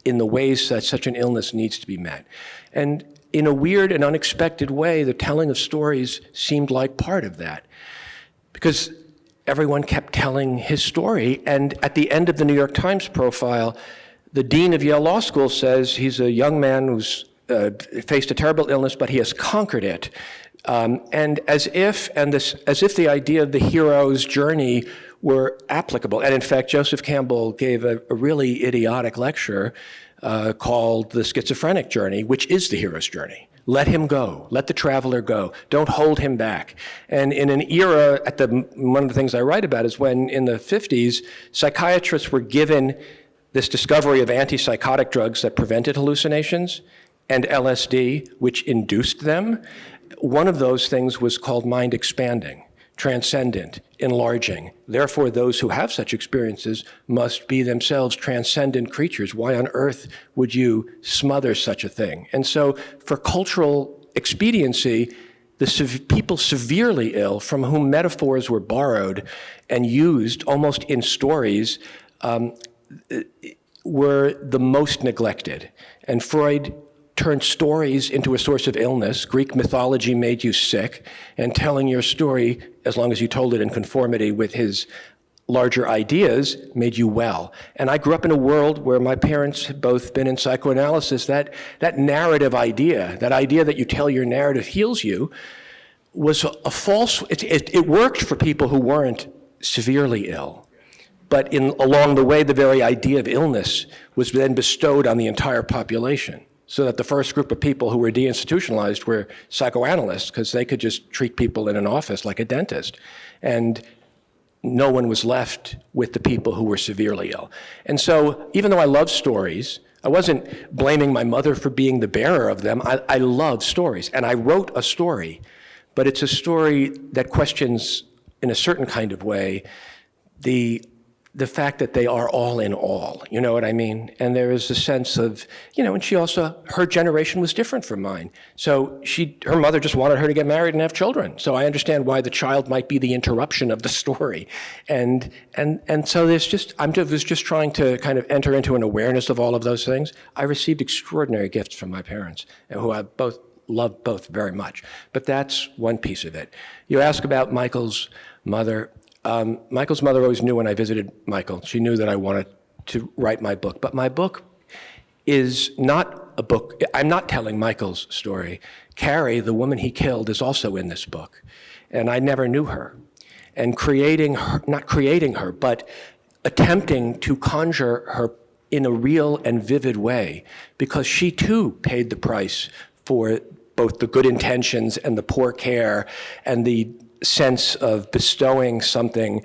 Speaker 3: in the ways that such an illness needs to be met. And in a weird and unexpected way, the telling of stories seemed like part of that, because everyone kept telling his story. And at the end of the New York Times profile, the dean of Yale Law School says he's a young man who's faced a terrible illness, but he has conquered it. And as if the idea of the hero's journey were applicable. And in fact, Joseph Campbell gave a really idiotic lecture called The Schizophrenic Journey, which is the hero's journey. Let him go. Let the traveler go. Don't hold him back. And in an era, one of the things I write about is when in the 50s, psychiatrists were given this discovery of antipsychotic drugs that prevented hallucinations, and LSD, which induced them. one of those things was called mind expanding, transcendent, enlarging. Therefore, those who have such experiences must be themselves transcendent creatures. Why on earth would you smother such a thing? And so for cultural expediency, the people severely ill from whom metaphors were borrowed and used almost in stories were the most neglected. And Freud turned stories into a source of illness. Greek mythology made you sick, and telling your story, as long as you told it in conformity with his larger ideas, made you well. And I grew up in a world where my parents had both been in psychoanalysis. That narrative idea, that idea that you tell your narrative heals you, was a false, it worked for people who weren't severely ill. But along the way, the very idea of illness was then bestowed on the entire population. So that the first group of people who were deinstitutionalized were psychoanalysts, because they could just treat people in an office like a dentist. And no one was left with the people who were severely ill. And so even though I love stories, I wasn't blaming my mother for being the bearer of them. I love stories, and I wrote a story, but it's a story that questions, in a certain kind of way, the fact that they are all in all, you know what I mean? And there is a sense of, and she also, her generation was different from mine. So her mother just wanted her to get married and have children. So I understand why the child might be the interruption of the story. And so I was just trying to kind of enter into an awareness of all of those things. I received extraordinary gifts from my parents, who I love both very much. But that's one piece of it. You ask about Michael's mother. Michael's mother always knew when I visited Michael. She knew that I wanted to write my book. But my book is not a book. I'm not telling Michael's story. Carrie, the woman he killed, is also in this book. And I never knew her. And not creating her, but attempting to conjure her in a real and vivid way, because she too paid the price for both the good intentions and the poor care and the sense of bestowing something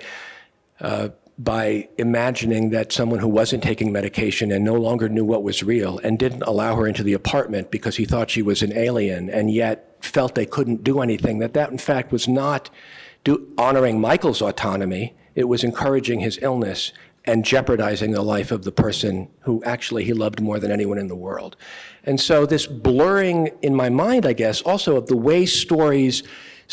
Speaker 3: by imagining that someone who wasn't taking medication and no longer knew what was real and didn't allow her into the apartment because he thought she was an alien and yet felt they couldn't do anything, that in fact was not honoring Michael's autonomy. It was encouraging his illness and jeopardizing the life of the person who actually he loved more than anyone in the world. And so this blurring in my mind, I guess, also of the way stories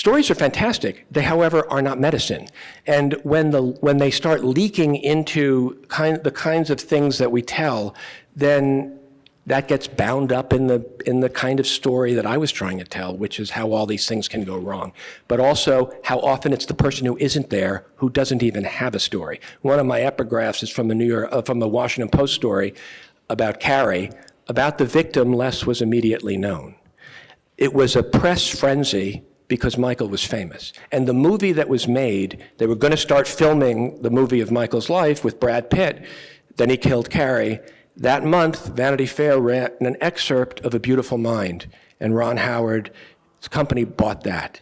Speaker 3: are fantastic. They, however, are not medicine. And when they start leaking into the kinds of things that we tell, then that gets bound up in the kind of story that I was trying to tell, which is how all these things can go wrong. But also how often it's the person who isn't there who doesn't even have a story. One of my epigraphs is from the Washington Post story about Carrie. About the victim, less was immediately known. It was a press frenzy because Michael was famous. And the movie that was made, they were going to start filming the movie of Michael's life with Brad Pitt. Then he killed Carrie. That month, Vanity Fair ran an excerpt of A Beautiful Mind, and Ron Howard's company bought that.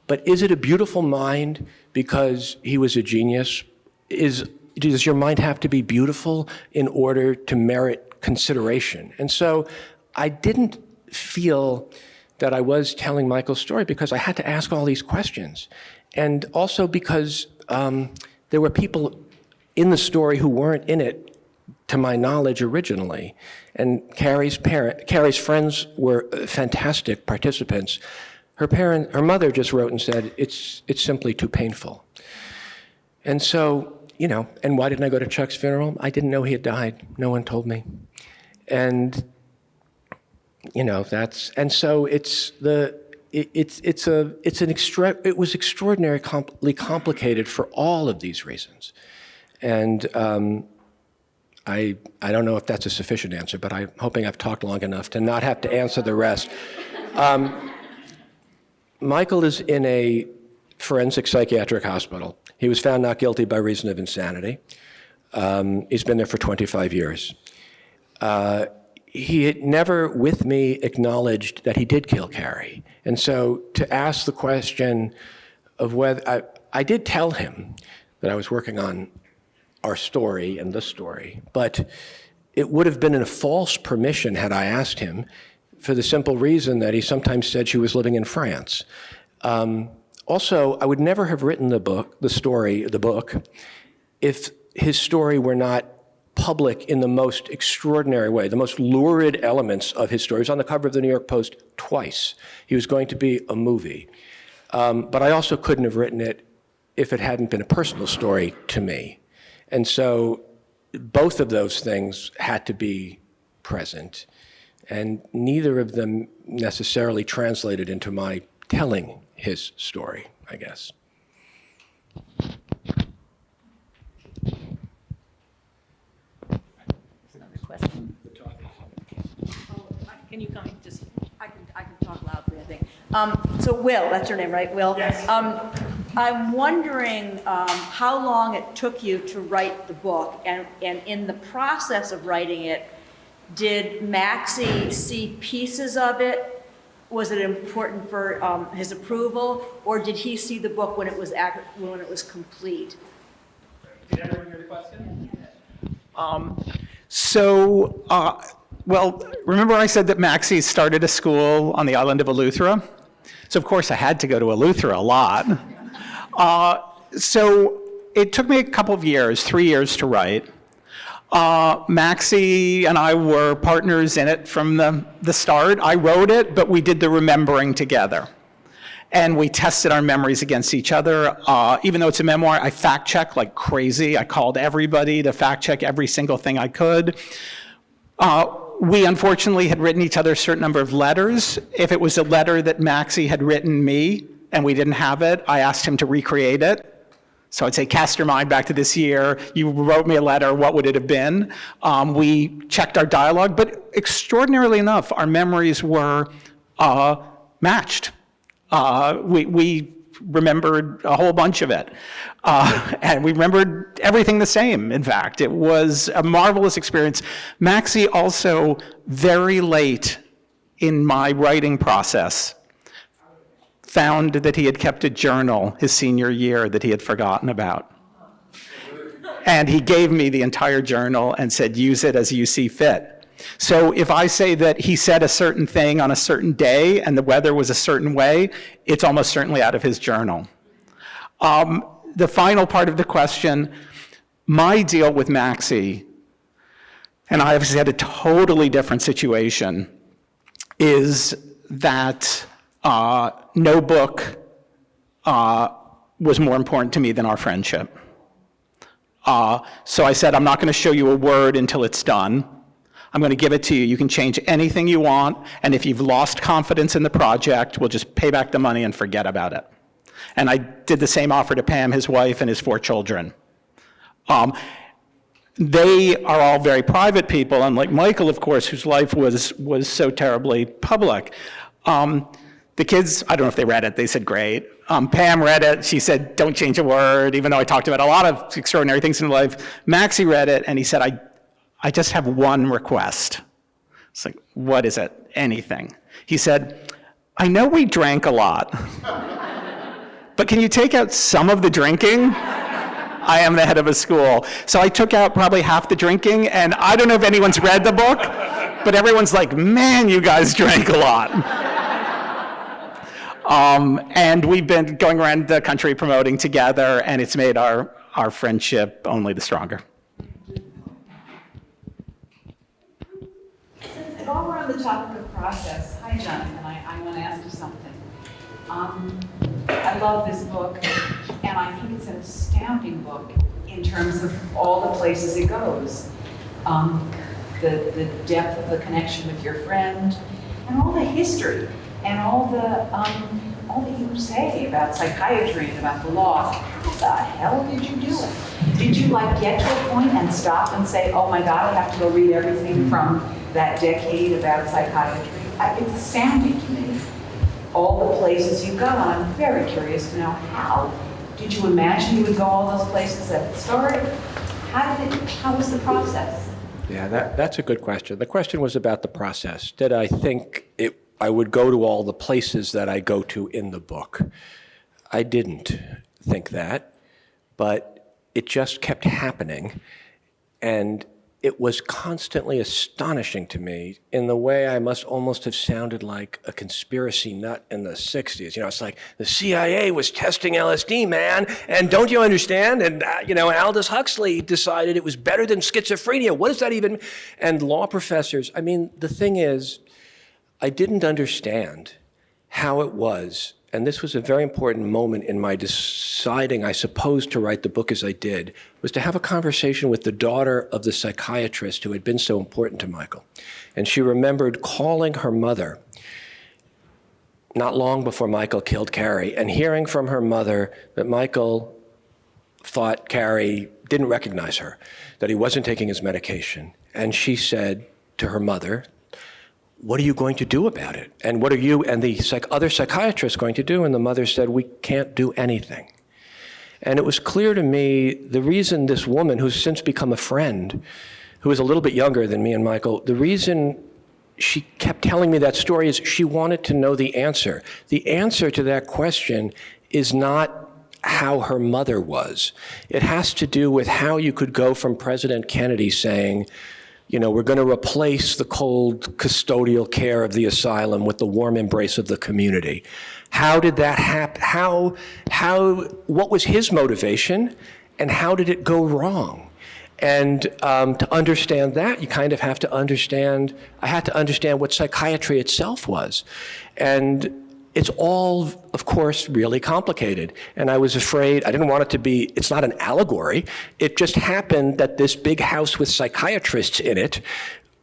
Speaker 3: But is it a beautiful mind because he was a genius? Does your mind have to be beautiful in order to merit consideration? And so I didn't feel that I was telling Michael's story because I had to ask all these questions. And also because there were people in the story who weren't in it, to my knowledge, originally. And Carrie's friends were fantastic participants. Her mother just wrote and said, it's simply too painful. And so, and why didn't I go to Chuck's funeral? I didn't know he had died. No one told me. And it was extraordinarily complicated for all of these reasons. And I don't know if that's a sufficient answer, but I'm hoping I've talked long enough to not have to answer the rest. Michael is in a forensic psychiatric hospital. He was found not guilty by reason of insanity. He's been there for 25 years. He had never, with me, acknowledged that he did kill Carrie. And so to ask the question of whether, I did tell him that I was working on our story and the story, but it would have been a false permission had I asked him, for the simple reason that he sometimes said she was living in France. Also, I would never have written the book, if his story were not public in the most extraordinary way. The most lurid elements of his story. He was on the cover of the New York Post twice. He was going to be a movie. But I also couldn't have written it if it hadn't been a personal story to me. And so both of those things had to be present. And neither of them necessarily translated into my telling his story, I guess.
Speaker 6: Can you come just, I can talk loudly, I think. So Will, that's your name, right, Will?
Speaker 3: Yes.
Speaker 6: I'm wondering how long it took you to write the book, and in the process of writing it, did Maxey see pieces of it? Was it important for his approval, or did he see the book when it was complete?
Speaker 2: Did everyone hear the question? Well, remember I said that Maxey started a school on the island of Eleuthera? So of course I had to go to Eleuthera a lot. So it took me a couple of years, 3 years to write. Maxey and I were partners in it from the start. I wrote it, but we did the remembering together. And we tested our memories against each other. Even though it's a memoir, I fact-checked like crazy. I called everybody to fact-check every single thing I could. We unfortunately had written each other a certain number of letters. If it was a letter that Maxey had written me and we didn't have it, I asked him to recreate it. So I'd say, cast your mind back to this year. You wrote me a letter, what would it have been? We checked our dialogue, but extraordinarily enough, our memories were matched. We remembered a whole bunch of it. And we remembered everything the same, in fact. It was a marvelous experience. Maxey also, very late in my writing process, found that he had kept a journal his senior year that he had forgotten about. And he gave me the entire journal and said, use it as you see fit. So if I say that he said a certain thing on a certain day and the weather was a certain way, it's almost certainly out of his journal. The final part of the question, my deal with Maxey, and I obviously had a totally different situation, is that no book was more important to me than our friendship. So I said, I'm not going to show you a word until it's done. I'm going to give it to you. You can change anything you want, and if you've lost confidence in the project, we'll just pay back the money and forget about it. And I did the same offer to Pam, his wife, and his 4 children. They are all very private people, unlike Michael, of course, whose life was so terribly public. The kids, I don't know if they read it, they said great. Pam read it, she said don't change a word, even though I talked about a lot of extraordinary things in life. Maxey read it, and he said, I just have one request. It's like, what is it? Anything. He said, I know we drank a lot, but can you take out some of the drinking? I am the head of a school. So I took out probably half the drinking, and I don't know if anyone's read the book, but everyone's like, man, you guys drank a lot. And we've been going around the country promoting together, and it's made our friendship only the stronger.
Speaker 4: While we're on the topic of process, hi Jonathan, I want to ask you something. I love this book, and I think it's an astounding book in terms of all the places it goes. The depth of the connection with your friend, and all the history, and all that you say about psychiatry and about the law. How the hell did you do it? Did you get to a point and stop and say, oh my God, I have to go read everything from that decade about psychiatry? It's astounding to me, all the places you go, and I'm very curious to know how. Did you imagine you would go all those places at the start? How was the process?
Speaker 3: Yeah, that's a good question. The question was about the process. Did I think I would go to all the places that I go to in the book? I didn't think that, but it just kept happening. And it was constantly astonishing to me in the way I must almost have sounded like a conspiracy nut in the 60s. You know, it's like, the CIA was testing LSD, man, and don't you understand? And, Aldous Huxley decided it was better than schizophrenia. What does that even? And law professors, I mean, the thing is, I didn't understand how it was, and this was a very important moment in my deciding, I suppose, to write the book as I did, was to have a conversation with the daughter of the psychiatrist who had been so important to Michael. And she remembered calling her mother not long before Michael killed Carrie, and hearing from her mother that Michael thought Carrie didn't recognize her, that he wasn't taking his medication. And she said to her mother, "What are you going to do about it? And what are you and the other psychiatrists going to do?" And the mother said, "We can't do anything." And it was clear to me the reason this woman, who's since become a friend, who is a little bit younger than me and Michael, the reason she kept telling me that story is she wanted to know the answer. The answer to that question is not how her mother was. It has to do with how you could go from President Kennedy saying, we're going to replace the cold custodial care of the asylum with the warm embrace of the community. How did that happen? What was his motivation, and how did it go wrong? And to understand that, you kind of have to understand, I had to understand what psychiatry itself was. And it's all, of course, really complicated. And I was afraid, I didn't want it to be, it's not an allegory. It just happened that this big house with psychiatrists in it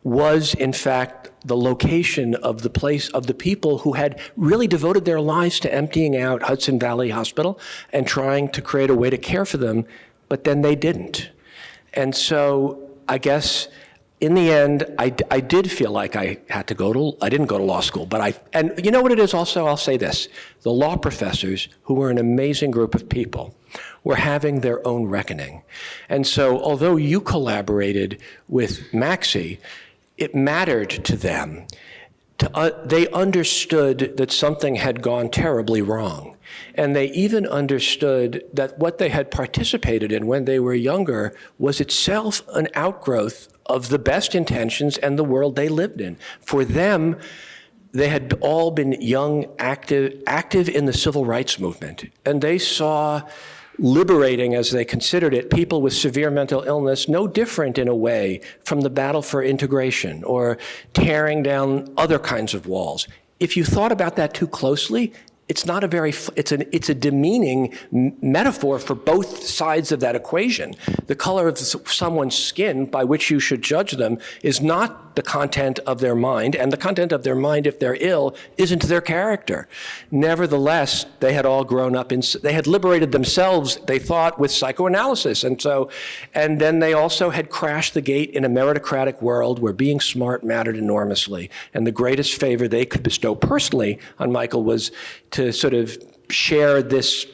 Speaker 3: was, in fact, the location of the place of the people who had really devoted their lives to emptying out Hudson Valley Hospital and trying to create a way to care for them, but then they didn't. And so I guess in the end, I did feel like I had to I didn't go to law school, and you know what it is also, I'll say this, the law professors, who were an amazing group of people, were having their own reckoning. And so although you collaborated with Maxey, it mattered to them. They understood that something had gone terribly wrong. And they even understood that what they had participated in when they were younger was itself an outgrowth of the best intentions and the world they lived in. For them, they had all been young, active in the civil rights movement. And they saw liberating, as they considered it, people with severe mental illness, no different in a way from the battle for integration or tearing down other kinds of walls. If you thought about that too closely, it's not a very, it's a demeaning metaphor for both sides of that equation. The color of someone's skin by which you should judge them is not the content of their mind, and the content of their mind, if they're ill, isn't their character. Nevertheless, they had all grown up they had liberated themselves, they thought, with psychoanalysis. And then they also had crashed the gate in a meritocratic world where being smart mattered enormously. And the greatest favor they could bestow personally on Michael was to sort of share this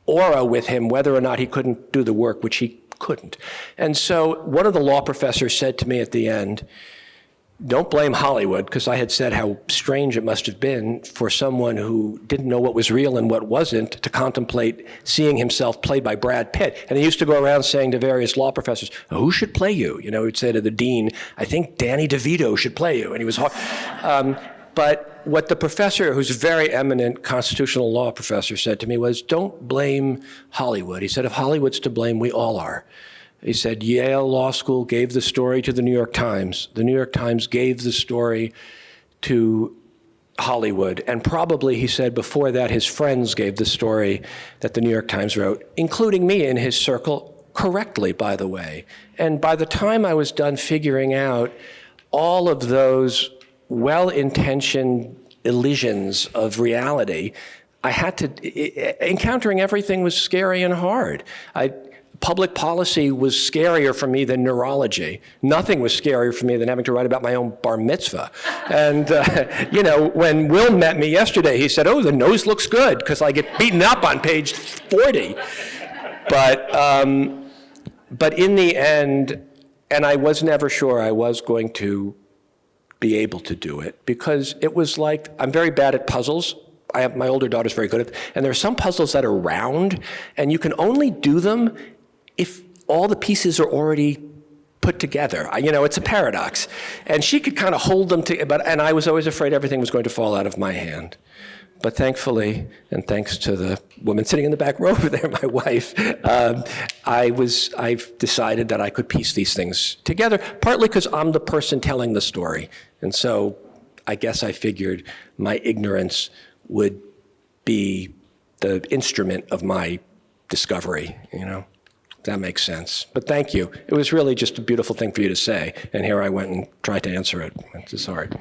Speaker 3: aura with him, whether or not he couldn't do the work, which he couldn't. And so one of the law professors said to me at the end, "Don't blame Hollywood," because I had said how strange it must have been for someone who didn't know what was real and what wasn't to contemplate seeing himself played by Brad Pitt. And he used to go around saying to various law professors, "Who should play you?" He'd say to the dean, "I think Danny DeVito should play you." And he was but what the professor, who's a very eminent constitutional law professor, said to me was, "Don't blame Hollywood." He said, "If Hollywood's to blame, we all are." He said, "Yale Law School gave the story to the New York Times. The New York Times gave the story to Hollywood. And probably," he said, "before that, his friends gave the story that the New York Times wrote, including me in his circle, correctly, by the way." And by the time I was done figuring out all of those well-intentioned elisions of reality, I had to, encountering everything was scary and hard. Public policy was scarier for me than neurology. Nothing was scarier for me than having to write about my own bar mitzvah. And, when Will met me yesterday, he said, "Oh, the nose looks good," because I get beaten up on page 40. But in the end, and I was never sure I was going to be able to do it, because it was like, I'm very bad at puzzles. My older daughter's very good at it. And there are some puzzles that are round, and you can only do them if all the pieces are already put together. It's a paradox. And she could kind of hold them together, and I was always afraid everything was going to fall out of my hand. But thankfully, and thanks to the woman sitting in the back row over there, my wife, I've decided that I could piece these things together, partly because I'm the person telling the story. And so I guess I figured my ignorance would be the instrument of my discovery, That makes sense. But thank you. It was really just a beautiful thing for you to say. And here I went and tried to answer it. It's just hard.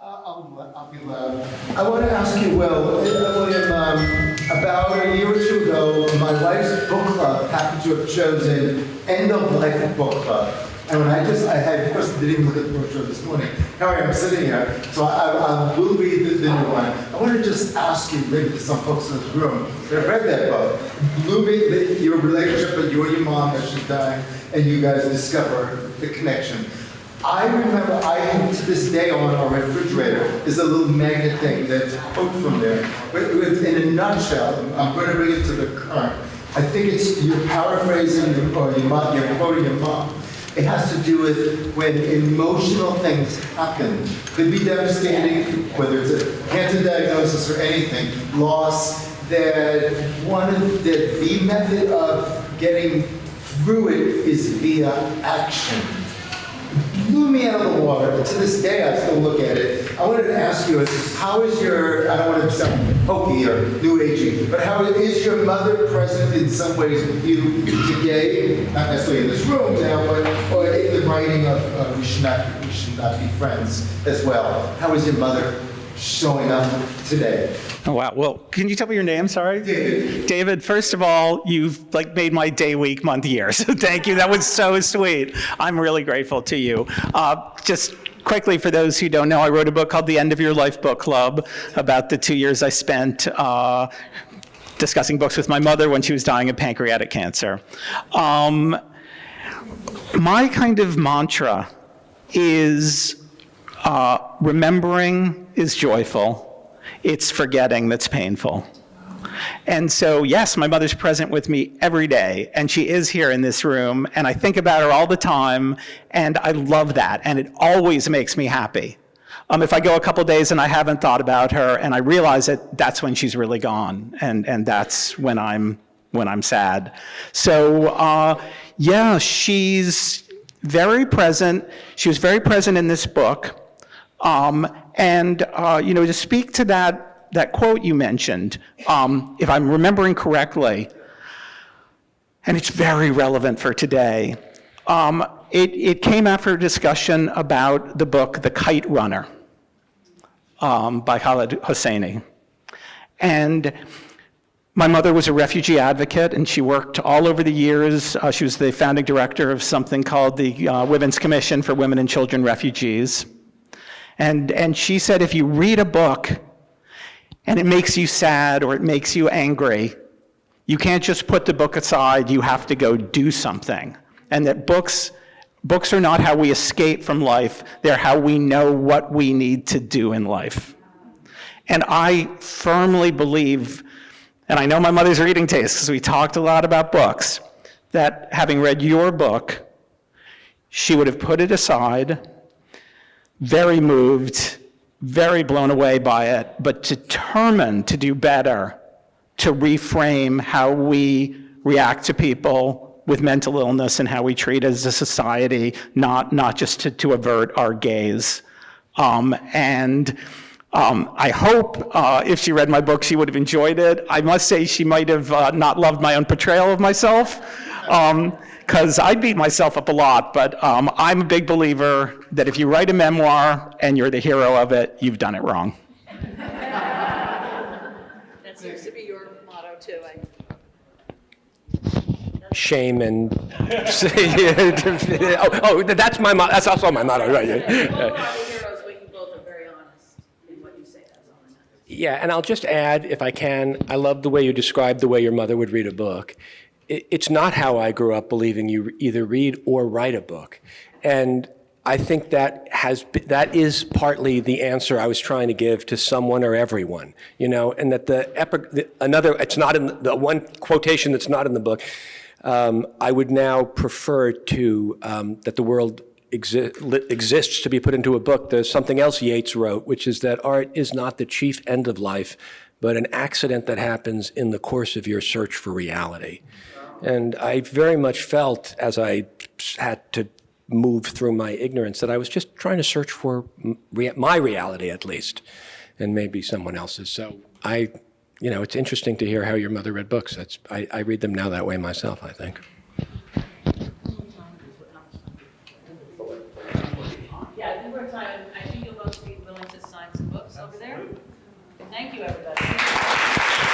Speaker 7: I'll be loud. I want to ask you, William, about a year or two ago, my wife's book club happened to have chosen End of Life Book Club. And when I of course, didn't even look at the brochure this morning. Here I am sitting here, so I will read the new one. I want to just ask you, maybe to some folks in this room that have read that book, your relationship with you and your mom as she's dying, and you guys discover the connection. I remember, to this day on our refrigerator is a little magnet thing that's a quote from there. But in a nutshell, I'm going to bring it to the current. I think you're paraphrasing, or you're quoting your mom. It has to do with when emotional things happen. Could be devastating, whether it's a cancer diagnosis or anything, loss, that the method of getting through it is via action. Blew me out of the water, but to this day I still look at it. I wanted to ask you, how is your, I don't want to sound hokey or new agey, but how is your mother present in some ways with you today? Not necessarily in this room now, but or in the writing of we should not be friends as well. How is your mother showing up today?
Speaker 2: Oh, wow. Well, can you tell me your name? Sorry.
Speaker 7: David.
Speaker 2: David, first of all, you've made my day, week, month, year. So thank you. That was so sweet. I'm really grateful to you. Just quickly, for those who don't know, I wrote a book called The End of Your Life Book Club about the 2 years I spent discussing books with my mother when she was dying of pancreatic cancer. My kind of mantra is remembering is joyful. It's forgetting that's painful. And so, yes, my mother's present with me every day, and she is here in this room, and I think about her all the time, and I love that, and it always makes me happy. If I go a couple days and I haven't thought about her, and I realize it, that's when she's really gone, and that's when I'm sad. So, yeah, she's very present. She was very present in this book. To speak to that quote you mentioned, if I'm remembering correctly, and it's very relevant for today, it came after a discussion about the book The Kite Runner by Khaled Hosseini. And my mother was a refugee advocate, and she worked all over the years. She was the founding director of something called the Women's Commission for Women and Children Refugees. And she said, if you read a book and it makes you sad or it makes you angry, you can't just put the book aside, you have to go do something. And that books are not how we escape from life, they're how we know what we need to do in life. And I firmly believe, and I know my mother's reading taste because we talked a lot about books, that having read your book, she would have put it aside, very moved, very blown away by it, but determined to do better, to reframe how we react to people with mental illness and how we treat as a society, not just to avert our gaze. I hope if she read my book, she would have enjoyed it. I must say she might have not loved my own portrayal of myself, because I beat myself up a lot, but I'm a big believer that if you write a memoir and you're the hero of it, you've done it wrong.
Speaker 4: That seems to be your motto, too.
Speaker 3: Shame and that's my motto. That's also my motto, right?
Speaker 4: Heroes, but you both are very honest in what you say. That's all I know.
Speaker 3: Yeah, and I'll just add, if I can, I love the way you described the way your mother would read a book. It's not how I grew up believing you either read or write a book. And I think that is partly the answer I was trying to give to someone or everyone, and that it's not in the one quotation that's not in the book. I would now prefer to, that the world exists to be put into a book. There's something else Yeats wrote, which is that art is not the chief end of life, but an accident that happens in the course of your search for reality. And I very much felt, as I had to move through my ignorance, that I was just trying to search for my reality, at least, and maybe someone else's. So it's interesting to hear how your mother read books. I read them now that way myself, I think.
Speaker 1: Yeah, I think we're time. I think you'll both be willing to sign some books over there. Thank you, everybody.